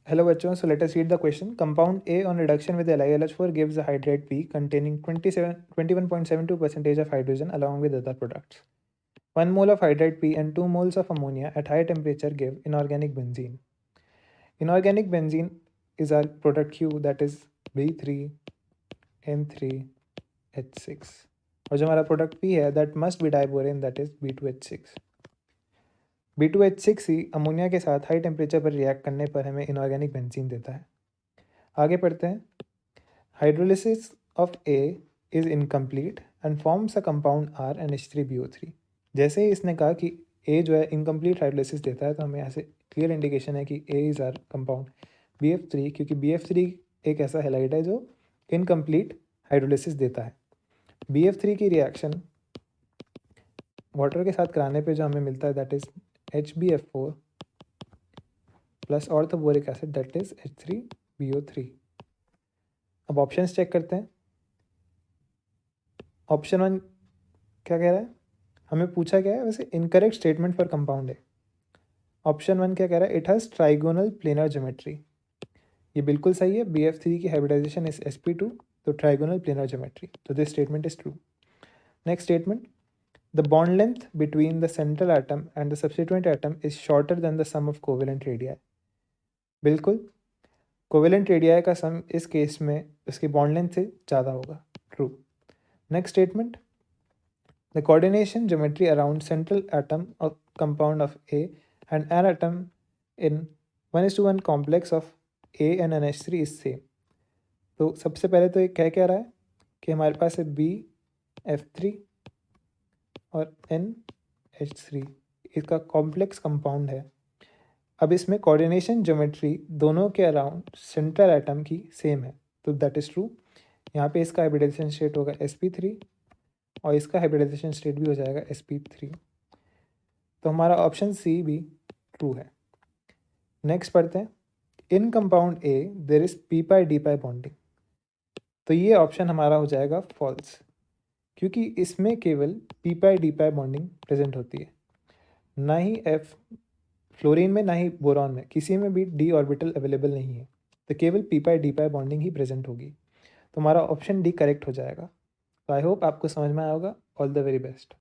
Hello bachcho, so let us read the question. Compound A on reduction with LiLH4 gives a hydrate P containing 21.72% of hydrogen along with other products. 1 mole of hydrate P and 2 moles of ammonia at high temperature give inorganic benzene. Inorganic benzene is our product Q, that is B3N3H6. और जो हमारा product P है that must be diborane, that is B2H6. B2H6 he ammonia के साथ high temperature पर react करने पर हमें इनऑर्गेनिक बेंजीन देता है। आगे पढ़ते हैं। Hydrolysis of A is incomplete and forms a compound R NH3BO3। जैसे ही इसने कहा कि ए जो है इनकम्प्लीट हाइड्रोलिसिस देता है, तो हमें यहाँ से क्लियर इंडिकेशन है कि A is are compound BF3, क्योंकि BF3 एक ऐसा हैलाइड है जो इनकम्प्लीट हाइड्रोलिसिस देता है। BF3 की रिएक्शन वाटर के साथ कराने पे जो हमें मिलता है that is HbF4 plus orthoboric acid that is H3BO3। अब ऑप्शंस चेक करते हैं। ऑप्शन 1 क्या कह रहा है, हमें पूछा क्या है वैसे इनकरेक्ट स्टेटमेंट फॉर कंपाउंड है। ऑप्शन 1 क्या कह रहा है, it has trigonal planar geometry. ये बिल्कुल सही है। BF3 की हाइब्रिडाइजेशन इज sp2, तो ट्राइगोनल प्लेनर ज्योमेट्री, तो this statement is true. Next statement, the bond length between the central atom and the substituent atom is shorter than the sum of covalent radii. बिल्कुल, covalent radii का sum इस case में उसकी bond length से ज़्यादा होगा, true. Next statement, the coordination geometry around central atom of compound of A and an atom in 1:1 complex of A and NH3 is same. तो सबसे पहले तो ये क्या रहा है कि हमारे पास है BF3 और NH3, इसका कॉम्प्लेक्स कंपाउंड है। अब इसमें कोऑर्डिनेशन ज्योमेट्री दोनों के अराउंड सेंट्रल एटम की सेम है, तो दैट इज़ ट्रू। यहाँ पे इसका हाइब्रिडाइजेशन स्टेट होगा sp3 और इसका हाइब्रिडाइजेशन स्टेट भी हो जाएगा sp3, तो हमारा ऑप्शन सी भी ट्रू है। नेक्स्ट पढ़ते हैं। In compound A there is P pi D pi bonding, तो ये ऑप्शन हमारा हो जाएगा फॉल्स, क्योंकि इसमें केवल P pi D pi bonding present होती है, ना ही एफ फ्लोरीन में ना ही बोरॉन में, किसी में भी डी ऑर्बिटल अवेलेबल नहीं है, तो केवल P pi D pi bonding ही प्रेजेंट होगी, तो हमारा ऑप्शन डी करेक्ट हो जाएगा। तो आई होप आपको समझ में आया होगा। All the very best.